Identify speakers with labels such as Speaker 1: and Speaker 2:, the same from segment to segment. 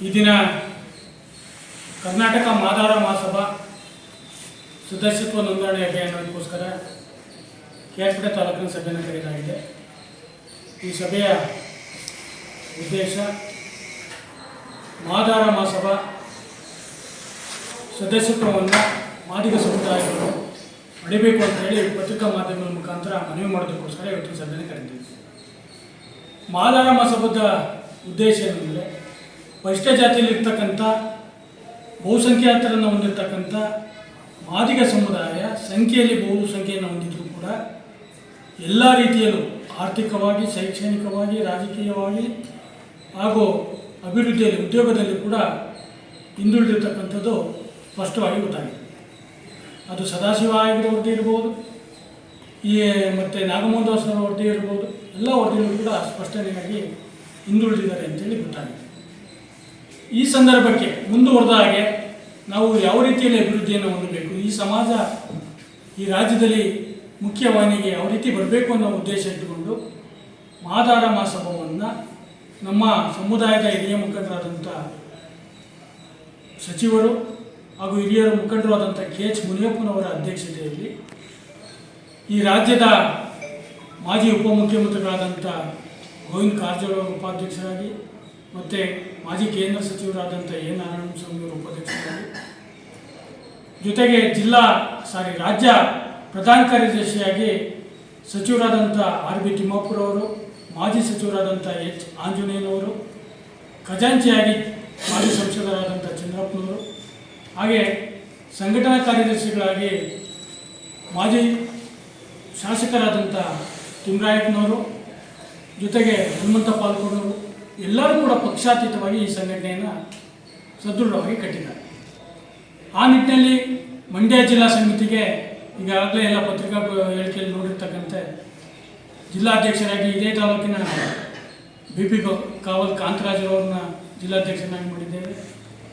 Speaker 1: ಈ ದಿನ ಕರ್ನಾಟಕ ಮಾದಾರ ಮಹಾಸಭಾ ಸದಸ್ಯತ್ವ ನೋಂದಣಿ ಅಭಿಯಾನಕ್ಕೋಸ್ಕರ ಕೆ.ಆರ್.ಪೇಟೆ ತಾಲೂಕಿನ ಸಭೆಯನ್ನು ಕರೆಯಲಾಗಿದೆ. ಈ ಸಭೆಯ ಉದ್ದೇಶ ಮಾದಾರ ಮಹಾಸಭಾ ಸದಸ್ಯತ್ವವನ್ನು ಮಾದಿಗ ಸಮುದಾಯಗಳು ಪಡಿಬೇಕು ಅಂತ ಹೇಳಿ ಪತ್ರಿಕಾ ಮಾಧ್ಯಮಗಳ ಮುಖಾಂತರ ಮನವಿ ಮಾಡೋದಕ್ಕೋಸ್ಕರ ಇವತ್ತು ಸಭೆಯನ್ನು ಕರೆದಿದ್ದೀವಿ. ಮಾದಾರ ಮಹಾಸಭಾದ ಉದ್ದೇಶ ಏನಂದರೆ ಪರಿಷ್ಠ ಜಾತಿಯಲ್ಲಿರ್ತಕ್ಕಂಥ ಬಹುಸಂಖ್ಯಾತರನ್ನು ಹೊಂದಿರತಕ್ಕಂಥ ಮಾದಿಗ ಸಮುದಾಯ ಸಂಖ್ಯೆಯಲ್ಲಿ ಬಹುಸಂಖ್ಯೆಯನ್ನು ಹೊಂದಿದ್ರೂ ಕೂಡ ಎಲ್ಲ ರೀತಿಯಲ್ಲೂ ಆರ್ಥಿಕವಾಗಿ, ಶೈಕ್ಷಣಿಕವಾಗಿ, ರಾಜಕೀಯವಾಗಿ ಹಾಗೂ ಅಭಿವೃದ್ಧಿಯಲ್ಲಿ, ಉದ್ಯೋಗದಲ್ಲಿ ಕೂಡ ಹಿಂದುಳಿದಿರ್ತಕ್ಕಂಥದ್ದು ಸ್ಪಷ್ಟವಾಗಿ ಗೊತ್ತಾಗಿದೆ. ಅದು ಸದಾಶಿವ ಆಯೋಗದ ವರದಿ ಇರ್ಬೋದು, ಮತ್ತು ನಾಗಮೋಹನ್ ದಾಸರ ವರದಿ ಇರ್ಬೋದು, ಎಲ್ಲ ವರದಿಗಳು ಕೂಡ ಸ್ಪಷ್ಟನೆಯಾಗಿ ಹಿಂದುಳಿದಿದ್ದಾರೆ ಅಂತೇಳಿ ಗೊತ್ತಾಗಿದೆ. ಈ ಸಂದರ್ಭಕ್ಕೆ ಮುಂದುವರೆದ ಹಾಗೆ ನಾವು ಯಾವ ರೀತಿಯಲ್ಲಿ ಅಭಿವೃದ್ಧಿಯನ್ನು ಹೊಂದಬೇಕು, ಈ ಸಮಾಜ ಈ ರಾಜ್ಯದಲ್ಲಿ ಮುಖ್ಯವಾಹಿನಿಗೆ ಯಾವ ರೀತಿ ಬರಬೇಕು ಅನ್ನೋ ಉದ್ದೇಶ ಇಟ್ಟುಕೊಂಡು ಮಾದಾರ ಮಹಾಸಭಾವನ್ನು ನಮ್ಮ ಸಮುದಾಯದ ಹಿರಿಯ ಮುಖಂಡರಾದಂಥ ಸಚಿವರು ಹಾಗೂ ಹಿರಿಯರ ಮುಖಂಡರಾದಂಥ ಕೆ.ಎಚ್. ಮುನಿಯಪ್ಪನವರ ಅಧ್ಯಕ್ಷತೆಯಲ್ಲಿ ಈ ರಾಜ್ಯದ ಮಾಜಿ ಉಪಮುಖ್ಯಮಂತ್ರಿಗಳಾದಂಥ ಗೋವಿಂದ ಕಾರಜೋಳ ಉಪಾಧ್ಯಕ್ಷರಾಗಿ ಮತ್ತು ಮಾಜಿ ಕೇಂದ್ರ ಸಚಿವರಾದಂಥ ಎ. ನಾರಾಯಣಸ್ವಾಮಿಯವರು ಉಪಾಧ್ಯಕ್ಷರಾಗಿ, ಜೊತೆಗೆ ರಾಜ್ಯ ಪ್ರಧಾನ ಕಾರ್ಯದರ್ಶಿಯಾಗಿ ಸಚಿವರಾದಂಥ ಆರ್.ಬಿ. ತಿಮ್ಮಾಪುರವರು, ಮಾಜಿ ಸಚಿವರಾದಂಥ ಎಚ್. ಆಂಜನೇಯನವರು, ಖಜಾಂಚಿಯಾಗಿ ಮಾಜಿ ಸಂಸದರಾದಂಥ ಚಂದ್ರಪ್ಪನವರು, ಹಾಗೆ ಸಂಘಟನಾ ಕಾರ್ಯದರ್ಶಿಗಳಾಗಿ ಮಾಜಿ ಶಾಸಕರಾದಂಥ ತಿಮ್ಮರಾಯಪ್ಪನವರು, ಜೊತೆಗೆ ಹನುಮಂತ ಪಾಲ್ಕೊಂಡವರು, ಎಲ್ಲರೂ ಕೂಡ ಪಕ್ಷಾತೀತವಾಗಿ ಈ ಸಂಘಟನೆಯನ್ನು ಸದೃಢವಾಗಿ ಕಟ್ಟಿದ್ದಾರೆ. ಆ ನಿಟ್ಟಿನಲ್ಲಿ ಮಂಡ್ಯ ಜಿಲ್ಲಾ ಸಮಿತಿಗೆ ಈಗಾಗಲೇ ಎಲ್ಲ ಪತ್ರಿಕಾ ಹೇಳಿಕೆಯಲ್ಲಿ ನೋಡಿರ್ತಕ್ಕಂತೆ ಜಿಲ್ಲಾಧ್ಯಕ್ಷರಾಗಿ ಇದೇ ತಾಲೂಕಿನ ಬಿ.ಪಿ. ಕಾವಲ್ ಕಾಂತರಾಜರವ್ರನ್ನ ಜಿಲ್ಲಾಧ್ಯಕ್ಷರಾಗಿ ಮಾಡಿದ್ದೇವೆ.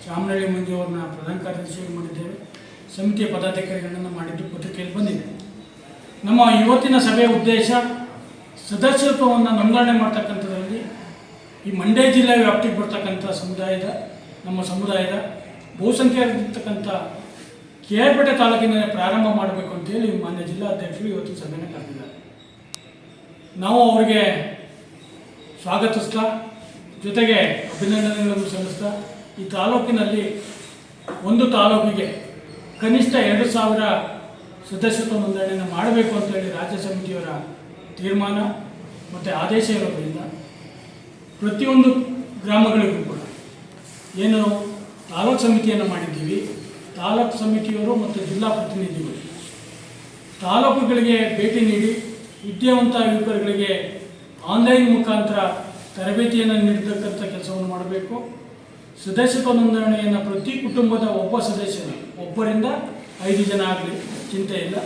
Speaker 1: ಚಾಮನಹಳ್ಳಿ ಮಂಜುವ್ರನ್ನ ಪ್ರಧಾನ ಕಾರ್ಯದರ್ಶಿಯಾಗಿ ಮಾಡಿದ್ದೇವೆ. ಸಮಿತಿಯ ಪದಾಧಿಕಾರಿಗಳನ್ನು ಮಾಡಿದ್ದು ಪತ್ರಿಕೆಯಲ್ಲಿ ಬಂದಿದೆ. ನಮ್ಮ ಇವತ್ತಿನ ಸಭೆಯ ಉದ್ದೇಶ ಸದಸ್ಯತ್ವವನ್ನು ನೋಂದಣಿ ಮಾಡ್ತಕ್ಕಂಥದ್ರಲ್ಲಿ ಈ ಮಂಡ್ಯ ಜಿಲ್ಲೆ ವ್ಯಾಪ್ತಿಗೆ ಬರ್ತಕ್ಕಂಥ ನಮ್ಮ ಸಮುದಾಯದ ಬಹುಸಂಖ್ಯೆಯಲ್ಲಿರ್ತಕ್ಕಂಥ ಕೆ.ಆರ್.ಪೇಟೆ ತಾಲೂಕಿನಲ್ಲಿ ಪ್ರಾರಂಭ ಮಾಡಬೇಕು ಅಂತೇಳಿ ಮಾನ್ಯ ಜಿಲ್ಲಾಧ್ಯಕ್ಷರು ಇವತ್ತು ಸಭೆಯನ್ನು ಕರೆದಿದ್ದಾರೆ. ನಾವು ಅವರಿಗೆ ಸ್ವಾಗತಿಸ್ತಾ, ಜೊತೆಗೆ ಅಭಿನಂದನೆಗಳನ್ನು ಸಲ್ಲಿಸ್ತಾ, ಈ ತಾಲೂಕಿನಲ್ಲಿ ಒಂದು ತಾಲೂಕಿಗೆ ಕನಿಷ್ಠ 2,000 ಸದಸ್ಯತ್ವ ನೋಂದಣಿಯನ್ನು ಮಾಡಬೇಕು ಅಂತೇಳಿ ರಾಜ್ಯ ಸಮಿತಿಯವರ ತೀರ್ಮಾನ ಮತ್ತು ಆದೇಶ ಇರೋದ್ರಿಂದ ಪ್ರತಿಯೊಂದು ಗ್ರಾಮಗಳಿಗೂ ಕೂಡ ಏನು ತಾಲೂಕು ಸಮಿತಿಯನ್ನು ಮಾಡಿದ್ದೀವಿ, ತಾಲೂಕು ಸಮಿತಿಯವರು ಮತ್ತು ಜಿಲ್ಲಾ ಪ್ರತಿನಿಧಿಗಳು ತಾಲೂಕುಗಳಿಗೆ ಭೇಟಿ ನೀಡಿ ವಿದ್ಯಾವಂತ ಯುವಕರುಗಳಿಗೆ ಆನ್ಲೈನ್ ಮುಖಾಂತರ ತರಬೇತಿಯನ್ನು ನೀಡತಕ್ಕಂಥ ಕೆಲಸವನ್ನು ಮಾಡಬೇಕು. ಸದಸ್ಯತ್ವ ನೋಂದಣಿಯನ್ನು ಪ್ರತಿ ಕುಟುಂಬದ ಒಬ್ಬರಿಂದ 5 ಜನ ಆಗಲಿ ಚಿಂತೆ ಇಲ್ಲ,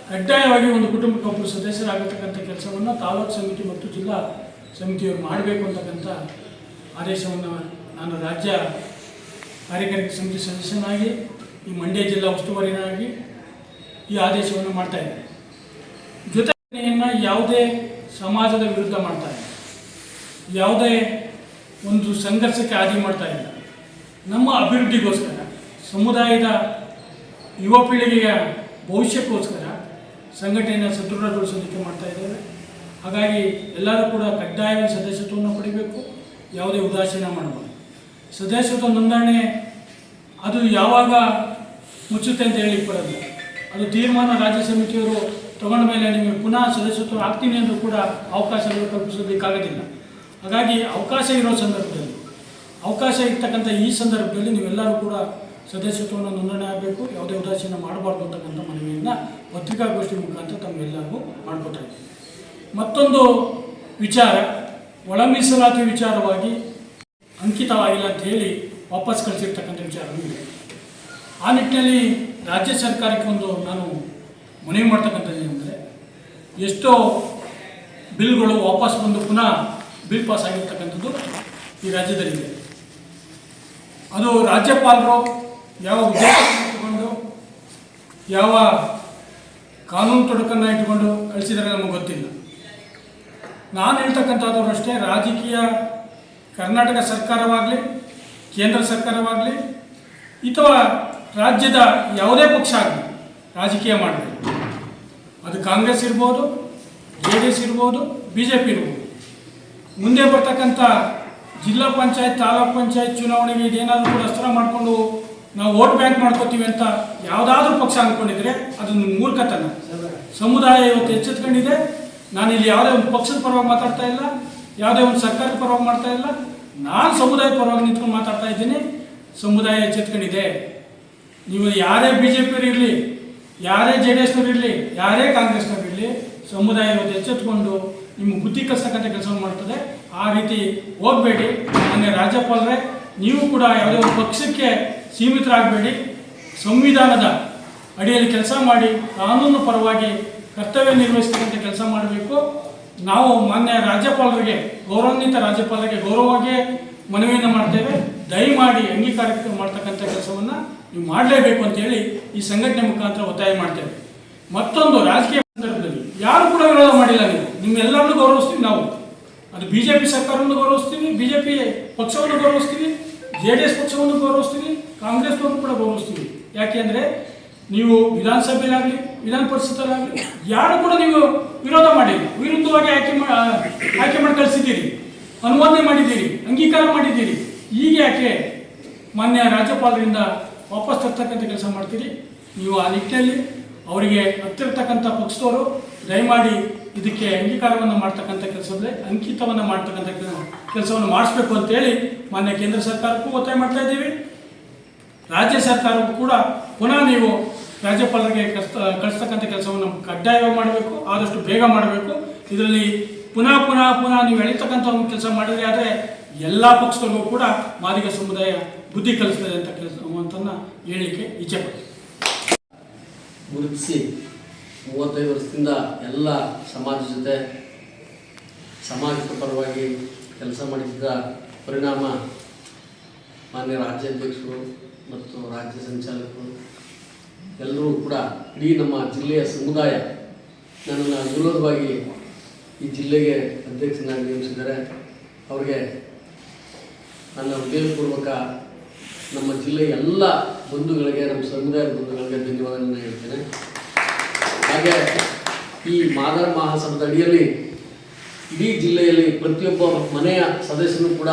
Speaker 1: ಕಡ್ಡಾಯವಾಗಿ ಒಂದು ಕುಟುಂಬಕ್ಕೆ ಒಬ್ಬರು ಸದಸ್ಯರಾಗತಕ್ಕಂಥ ಕೆಲಸವನ್ನು ತಾಲೂಕು ಸಮಿತಿ ಮತ್ತು ಜಿಲ್ಲಾ ಸಮಿತಿಯವರು ಮಾಡಬೇಕು ಅಂತಕ್ಕಂಥ ಆದೇಶವನ್ನು ನಾನು ರಾಜ್ಯ ಕಾರ್ಯಕಾರಿ ಸಮಿತಿ ಸದಸ್ಯನಾಗಿ, ಈ ಮಂಡ್ಯ ಜಿಲ್ಲಾ ಉಸ್ತುವಾರಿನಾಗಿ ಈ ಆದೇಶವನ್ನು ಮಾಡ್ತಾಯಿದ್ದೆ. ಜೊತೆಯನ್ನು ಯಾವುದೇ ಸಮಾಜದ ವಿರುದ್ಧ ಮಾಡ್ತಾಯಿಲ್ಲ, ಯಾವುದೇ ಒಂದು ಸಂಘರ್ಷಕ್ಕೆ ಆದಿ ಮಾಡ್ತಾ ಇಲ್ಲ. ನಮ್ಮ ಅಭಿವೃದ್ಧಿಗೋಸ್ಕರ, ಸಮುದಾಯದ ಯುವ ಪೀಳಿಗೆಯ ಭವಿಷ್ಯಕ್ಕೋಸ್ಕರ ಸಂಘಟನೆಯನ್ನು ಸದೃಢಗೊಳಿಸೋದಕ್ಕೆ ಮಾಡ್ತಾ ಇದ್ದೇವೆ. ಹಾಗಾಗಿ ಎಲ್ಲರೂ ಕೂಡ ಕಡ್ಡಾಯವಾಗಿ ಸದಸ್ಯತ್ವವನ್ನು ಪಡಿಬೇಕು, ಯಾವುದೇ ಉದಾಸೀನ ಮಾಡಬಾರ್ದು. ಸದಸ್ಯತ್ವ ನೋಂದಣಿ ಅದು ಯಾವಾಗ ಮುಚ್ಚುತ್ತೆ ಅಂತ ಹೇಳಿ ಬರೋದು, ಅದು ತೀರ್ಮಾನ ರಾಜ್ಯ ಸಮಿತಿಯವರು ತಗೊಂಡ ಮೇಲೆ ನಿಮಗೆ ಪುನಃ ಸದಸ್ಯತ್ವ ಆಗ್ತೀನಿ ಅಂದರೂ ಕೂಡ ಅವಕಾಶಗಳು ಕಲ್ಪಿಸೋದಕ್ಕಾಗೋದಿಲ್ಲ. ಹಾಗಾಗಿ ಅವಕಾಶ ಇರ್ತಕ್ಕಂಥ ಈ ಸಂದರ್ಭದಲ್ಲಿ ನೀವೆಲ್ಲರೂ ಕೂಡ ಸದಸ್ಯತ್ವವನ್ನು ನೋಂದಣಿ ಆಗಬೇಕು, ಯಾವುದೇ ಉದಾಸೀನ ಮಾಡಬಾರ್ದು ಅಂತಕ್ಕಂಥ ಮನವಿಯನ್ನು ಪತ್ರಿಕಾಗೋಷ್ಠಿ ಮುಖಾಂತರ ತಮಗೆಲ್ಲರಿಗೂ ಮಾಡ್ಕೊತಾ ಇದ್ದೀವಿ. ಮತ್ತೊಂದು ವಿಚಾರ, ಒಳ ಮೀಸಲಾತಿ ವಿಚಾರವಾಗಿ ಅಂಕಿತವಾಗಿಲ್ಲ ಅಂತ ಹೇಳಿ ವಾಪಸ್ ಕಳಿಸಿರ್ತಕ್ಕಂಥ ವಿಚಾರವೂ ಇದೆ. ಆ ನಿಟ್ಟಿನಲ್ಲಿ ರಾಜ್ಯ ಸರ್ಕಾರಕ್ಕೆ ನಾನು ಮನವಿ ಮಾಡ್ತಕ್ಕಂಥದ್ದು ಏನಂದರೆ, ಎಷ್ಟೋ ಬಿಲ್ಗಳು ವಾಪಸ್ ಬಂದು ಪುನಃ ಬಿಲ್ ಪಾಸ್ ಆಗಿರ್ತಕ್ಕಂಥದ್ದು ಈ ರಾಜ್ಯದಲ್ಲಿದೆ. ಅದು ರಾಜ್ಯಪಾಲರು ಯಾವ ಉದ್ದೇಶ ಇಟ್ಟುಕೊಂಡು, ಯಾವ ಕಾನೂನು ತೊಡಕನ್ನು ಇಟ್ಟುಕೊಂಡು ಕಳಿಸಿದರೆ ನಮಗೆ ಗೊತ್ತಿಲ್ಲ. ನಾನು ಹೇಳ್ತಕ್ಕಂಥದ್ದು ಅಷ್ಟೇ, ರಾಜಕೀಯ ಕರ್ನಾಟಕ ಸರ್ಕಾರವಾಗಲಿ ಕೇಂದ್ರ ಸರ್ಕಾರವಾಗಲಿ ಅಥವಾ ರಾಜ್ಯದ ಯಾವುದೇ ಪಕ್ಷ ಆಗಲಿ ರಾಜಕೀಯ ಮಾಡಬೇಕು. ಅದು ಕಾಂಗ್ರೆಸ್ ಇರ್ಬೋದು, JDS ಇರ್ಬೋದು, BJP ಇರ್ಬೋದು. ಮುಂದೆ ಬರ್ತಕ್ಕಂಥ ಜಿಲ್ಲಾ ಪಂಚಾಯತ್, ತಾಲೂಕು ಪಂಚಾಯತ್ ಚುನಾವಣೆಗೆ ಇದೇನಾದರೂ ಕೂಡ ಅಸ್ತ್ರ ಮಾಡಿಕೊಂಡು ನಾವು ವೋಟ್ ಬ್ಯಾಂಕ್ ಮಾಡ್ಕೋತೀವಿ ಅಂತ ಯಾವುದಾದ್ರೂ ಪಕ್ಷ ಅಂದ್ಕೊಂಡಿದ್ರೆ ಅದನ್ನು ಮೂರ್ಖತನ. ಸಮುದಾಯ ಇವತ್ತು ಎಚ್ಚೆತ್ಕೊಂಡಿದೆ. ನಾನಿಲ್ಲಿ ಯಾವುದೇ ಒಂದು ಪಕ್ಷದ ಪರವಾಗಿ ಮಾತಾಡ್ತಾ ಇಲ್ಲ, ಯಾವುದೇ ಒಂದು ಸರ್ಕಾರದ ಪರವಾಗಿ ಮಾಡ್ತಾ ಇಲ್ಲ. ನಾನು ಸಮುದಾಯದ ಪರವಾಗಿ ನಿಂತ್ಕೊಂಡು ಮಾತಾಡ್ತಾ ಇದ್ದೀನಿ. ಸಮುದಾಯ ಎಚ್ಚೆತ್ಕೊಂಡಿದೆ. ನೀವು ಯಾರೇ BJP ಇರಲಿ, ಯಾರೇ JDSನವ್ರು ಇರಲಿ, ಯಾರೇ ಕಾಂಗ್ರೆಸ್ನವ್ರು ಇರಲಿ, ಸಮುದಾಯ ಇವತ್ತು ಎಚ್ಚೆತ್ಕೊಂಡು ನಿಮ್ಮ ಬುದ್ಧಿ ಕಲಿಸ್ತಕ್ಕಂಥ ಕೆಲಸವನ್ನು ಮಾಡ್ತದೆ. ಆ ರೀತಿ ಹೋಗಬೇಡಿ. ಮೊನ್ನೆ ರಾಜ್ಯಪಾಲರೇ, ನೀವು ಕೂಡ ಯಾವುದೇ ಒಂದು ಪಕ್ಷಕ್ಕೆ ಸೀಮಿತರಾಗಬೇಡಿ. ಸಂವಿಧಾನದ ಅಡಿಯಲ್ಲಿ ಕೆಲಸ ಮಾಡಿ ಕಾನೂನು ಪರವಾಗಿ ಕರ್ತವ್ಯ ನಿರ್ವಹಿಸ್ತಕ್ಕಂಥ ಕೆಲಸ ಮಾಡಬೇಕು. ನಾವು ಮಾನ್ಯ ರಾಜ್ಯಪಾಲರಿಗೆ, ಗೌರವಾನ್ವಿತ ರಾಜ್ಯಪಾಲರಿಗೆ ಗೌರವವಾಗಿ ಮನವಿಯನ್ನು ಮಾಡ್ತೇವೆ. ದಯಮಾಡಿ ಅಂಗೀಕಾರ ಮಾಡ್ತಕ್ಕಂಥ ಕೆಲಸವನ್ನು ನೀವು ಮಾಡಲೇಬೇಕು ಅಂತೇಳಿ ಈ ಸಂಘಟನೆ ಮುಖಾಂತರ ಒತ್ತಾಯ ಮಾಡ್ತೇವೆ. ಮತ್ತೊಂದು, ರಾಜಕೀಯ ಸಂದರ್ಭದಲ್ಲಿ ಯಾರು ಕೂಡ ವಿರೋಧ ಮಾಡಿಲ್ಲ. ನಿಮ್ಮೆಲ್ಲರನ್ನು ಗೌರವಿಸ್ತೀವಿ ನಾವು. ಅದು BJP ಸರ್ಕಾರವನ್ನು ಗೌರವಿಸ್ತೀವಿ, BJP ಪಕ್ಷವನ್ನು ಗೌರವಿಸ್ತೀವಿ, JDS ಪಕ್ಷವನ್ನು ಗೌರವಿಸ್ತೀವಿ, ಕಾಂಗ್ರೆಸ್ನವರು ಕೂಡ ಗೌರವಿಸ್ತೀವಿ. ಯಾಕೆಂದರೆ ನೀವು ವಿಧಾನಸಭೆಯಲ್ಲಾಗಲಿ, ವಿಧಾನ ಪರಿಷತ್ತಲ್ಲಾಗಲಿ ಯಾರು ಕೂಡ ನೀವು ವಿರೋಧ ಮಾಡಿಲ್ಲ. ವಿರುದ್ಧವಾಗಿ ಆಯ್ಕೆ ಮಾಡಿ ಕಳಿಸಿದ್ದೀರಿ, ಅನುಮೋದನೆ ಮಾಡಿದ್ದೀರಿ, ಅಂಗೀಕಾರ ಮಾಡಿದ್ದೀರಿ. ಈಗ ಯಾಕೆ ಮಾನ್ಯ ರಾಜ್ಯಪಾಲರಿಂದ ವಾಪಸ್ ತರ್ತಕ್ಕಂಥ ಕೆಲಸ ಮಾಡ್ತೀರಿ? ನೀವು ಆ ನಿಟ್ಟಿನಲ್ಲಿ ಅವರಿಗೆ ಹತ್ತಿರತಕ್ಕಂಥ ಪಕ್ಷದವರು ದಯಮಾಡಿ ಇದಕ್ಕೆ ಅಂಗೀಕಾರವನ್ನು ಮಾಡ್ತಕ್ಕಂಥ ಕೆಲಸದಲ್ಲಿ ಅಂಕಿತವನ್ನು ಮಾಡ್ತಕ್ಕಂಥ ಕೆಲಸವನ್ನು ಮಾಡಿಸ್ಬೇಕು ಅಂತೇಳಿ ಮಾನ್ಯ ಕೇಂದ್ರ ಸರ್ಕಾರಕ್ಕೂ ಒತ್ತಾಯ ಮಾಡ್ತಾ ಇದ್ದೀವಿ. ರಾಜ್ಯ ಸರ್ಕಾರಕ್ಕೂ ಕೂಡ ಪುನಃ ನೀವು ರಾಜ್ಯಪಾಲರಿಗೆ ಕಳಿಸ್ತಕ್ಕಂಥ ಕೆಲಸವನ್ನು ಕಡ್ಡಾಯವಾಗಿ ಮಾಡಬೇಕು, ಆದಷ್ಟು ಬೇಗ ಮಾಡಬೇಕು. ಇದರಲ್ಲಿ ಪುನಃ ನೀವು ಎಳಿತಕ್ಕಂಥ ಒಂದು ಕೆಲಸ ಮಾಡಿದ್ರೆ ಆದರೆ ಎಲ್ಲ ಪಕ್ಷದಲ್ಲೂ ಕೂಡ ಮಾದಿಗ ಸಮುದಾಯ ಬುದ್ಧಿ ಕಲಿಸ್ತದೆ ಅಂತ ಅಂತನ್ನು ಹೇಳಲಿಕ್ಕೆ ಇಚ್ಛೆಪಡ್ತೀನಿ.
Speaker 2: ಗುರುತಿಸಿ 35 ವರ್ಷದಿಂದ ಎಲ್ಲ ಸಮಾಜ ಜೊತೆ ಸಮಾಜದ ಪರವಾಗಿ ಕೆಲಸ ಮಾಡಿದ್ದ ಪರಿಣಾಮ ಮಾನ್ಯ ರಾಜ್ಯಾಧ್ಯಕ್ಷರು ಮತ್ತು ರಾಜ್ಯ ಸಂಚಾಲಕರು ಎಲ್ಲರೂ ಕೂಡ ಇಡೀ ನಮ್ಮ ಜಿಲ್ಲೆಯ ಸಮುದಾಯ ನನ್ನನ್ನು ವಿರೋಧವಾಗಿ ಈ ಜಿಲ್ಲೆಗೆ ಅಧ್ಯಕ್ಷನಾಗಿ ನೇಮಿಸಿದ್ದಾರೆ. ಅವರಿಗೆ ನನ್ನ ಹೃದಯಪೂರ್ವಕ ನಮ್ಮ ಜಿಲ್ಲೆಯ ಎಲ್ಲ ಬಂಧುಗಳಿಗೆ, ನಮ್ಮ ಸಮುದಾಯದ ಬಂಧುಗಳಿಗೆ ಧನ್ಯವಾದಗಳನ್ನು ಹೇಳ್ತೇನೆ. ಹಾಗೆ ಈ ಮಾದರ ಮಹಾಸಭಾದ ಅಡಿಯಲ್ಲಿ ಇಡೀ ಜಿಲ್ಲೆಯಲ್ಲಿ ಪ್ರತಿಯೊಬ್ಬ ಮನೆಯ ಸದಸ್ಯನು ಕೂಡ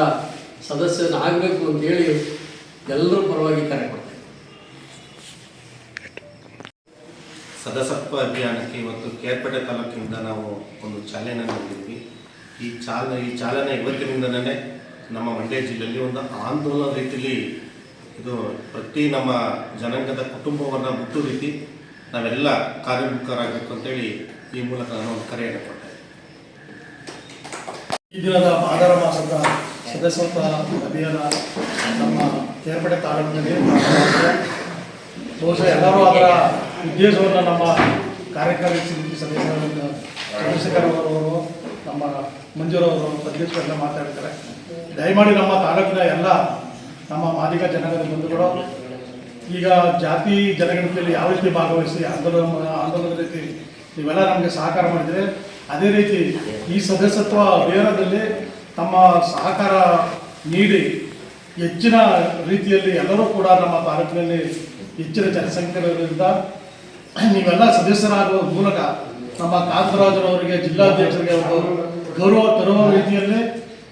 Speaker 2: ಸದಸ್ಯನಾಗಬೇಕು ಅಂತೇಳಿ ಎಲ್ಲರ ಪರವಾಗಿ ಕರೆ ಕೊಡ್ತೇನೆ.
Speaker 3: ಸದಸ್ಯತ್ವ ಅಭಿಯಾನಕ್ಕೆ ಇವತ್ತು ಕೇರ್ಪೇಟೆ ತಾಲೂಕಿನಿಂದ ನಾವು ಒಂದು ಚಾಲನೆ ನೀಡಿದ್ವಿ. ಈ ಚಾಲನೆ ಇವತ್ತಿನಿಂದಲೇ ನಮ್ಮ ಮಂಡ್ಯ ಜಿಲ್ಲೆಯಲ್ಲಿ ಒಂದು ಆಂದೋಲನ ರೀತಿಯಲ್ಲಿ ಇದು ಪ್ರತಿ ನಮ್ಮ ಜನಾಂಗದ ಕುಟುಂಬವನ್ನು ಮುಟ್ಟು ರೀತಿ ನಾವೆಲ್ಲ ಕಾರ್ಯೋನ್ಮುಖರಾಗಬೇಕು ಅಂತೇಳಿ ಈ ಮೂಲಕ ನಾನು ಒಂದು ಕರೆಯನ್ನು ಕೊಟ್ಟೆ.
Speaker 4: ಈ ದಿನದ ಮಾದರ ಮಾಸದ ಸದಸ್ಯತ್ವ ಅಭಿಯಾನ ನಮ್ಮ ಕೇರ್ಪೇಟೆ ತಾಲೂಕಿನಲ್ಲಿ ಬಹುಶಃ ಎಲ್ಲರೂ ಅದರ ಉದ್ದೇಶವನ್ನು ನಮ್ಮ ಕಾರ್ಯಕಾರಿ ಸಮಿತಿ ಸದಸ್ಯರಾದ ಚಂದ್ರಶೇಖರವರು, ನಮ್ಮ ಮಂಜೂರವರು, ಅಧ್ಯಕ್ಷರೆಲ್ಲ ಮಾತಾಡ್ತಾರೆ. ದಯಮಾಡಿ ನಮ್ಮ ತಾಲೂಕಿನ ಎಲ್ಲ ನಮ್ಮ ಮಾದಿಗ ಜನಾಂಗದ ಬಂಧುಗಳು ಈಗ ಜಾತಿ ಜನಗಣತಿಯಲ್ಲಿ ಯಾವ ರೀತಿ ಭಾಗವಹಿಸಿ ಆಂದೋಲನದ ರೀತಿ ನೀವೆಲ್ಲ ನಮಗೆ ಸಹಕಾರ ಮಾಡಿದರೆ, ಅದೇ ರೀತಿ ಈ ಸದಸ್ಯತ್ವ ಅಭಿಯಾನದಲ್ಲಿ ತಮ್ಮ ಸಹಕಾರ ನೀಡಿ ಹೆಚ್ಚಿನ ರೀತಿಯಲ್ಲಿ ಎಲ್ಲರೂ ಕೂಡ ನಮ್ಮ ತಾಲೂಕಿನಲ್ಲಿ ಹೆಚ್ಚಿನ ಜನಸಂಖ್ಯೆಯಿಂದ ನೀವೆಲ್ಲ ಸದಸ್ಯರಾಗುವ ಮೂಲಕ ನಮ್ಮ ಕಾಂತರಾಜರವರಿಗೆ, ಜಿಲ್ಲಾಧ್ಯಕ್ಷರಿಗೆ ಒಂದು ಗೌರವ ತರುವ ರೀತಿಯಲ್ಲಿ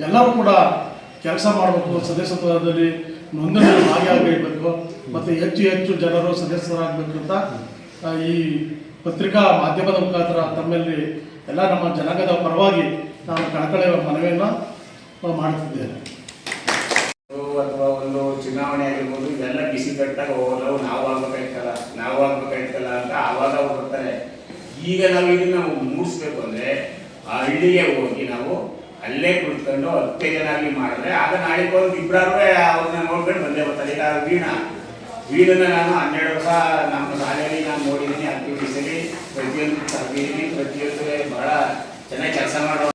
Speaker 4: ಎಲ್ಲರೂ ಕೂಡ ಕೆಲಸ ಮಾಡಬೇಕು. ಸದಸ್ಯತ್ವದಲ್ಲಿ ನೋಂದಣಿ ಭಾಗಿಯಾಗಬೇಕು ಮತ್ತು ಹೆಚ್ಚು ಜನರು ಸದಸ್ಯರಾಗಬೇಕು ಅಂತ ಈ ಪತ್ರಿಕಾ ಮಾಧ್ಯಮದ ಮುಖಾಂತರ ತಮ್ಮಲ್ಲಿ ಎಲ್ಲ ನಮ್ಮ ಜನಾಂಗದ ಪರವಾಗಿ ನಾನು ಕಳಕಳಿಯ ಮನವಿಯನ್ನು ಮಾಡುತ್ತಿದ್ದೇನೆ.
Speaker 5: ಅಥವಾ ಒಂದು ಚುನಾವಣೆ ಆಗಿರ್ಬೋದು, ಇವೆಲ್ಲ ಬಿಸಿ ಕಟ್ಟಾಗ ಹೋಗೋದು ನಾವು ಆಗ್ಬೇಕಾಯ್ತಲ್ಲ ಅಂತ ಆವಾಗ ಅವ್ರು ಬರ್ತಾರೆ. ಈಗ ನಾವು ಇದನ್ನ ಮೂಡಿಸ್ಬೇಕು ಅಂದ್ರೆ ಆ ಹಳ್ಳಿಗೆ ಹೋಗಿ ನಾವು ಅಲ್ಲೇ ಕುಳಿತುಕೊಂಡು 10 ಜನ ಆಗಲಿ ಮಾಡಿದ್ರೆ ಆಗ ನಾಳೆಗೆ ಒಂದು ಇಬ್ಬರಾರು ಅವ್ರನ್ನ ನೋಡ್ಕೊಂಡು ಬಂದೇ ಬರ್ತಾರೆ. ಈಗ ವೀಣನ ನಾನು 12 ವರ್ಷ ನಮ್ಮ ಶಾಲೆಯಲ್ಲಿ ನಾನು ನೋಡಿದ್ದೀನಿ. ಆಕ್ಟಿವಿಟೀಸಲ್ಲಿ ಪ್ರತಿಯೊಂದು ತರಬೇತಿ, ಪ್ರತಿಯೊಂದು ಬಹಳ ಚೆನ್ನಾಗಿ ಕೆಲಸ ಮಾಡೋ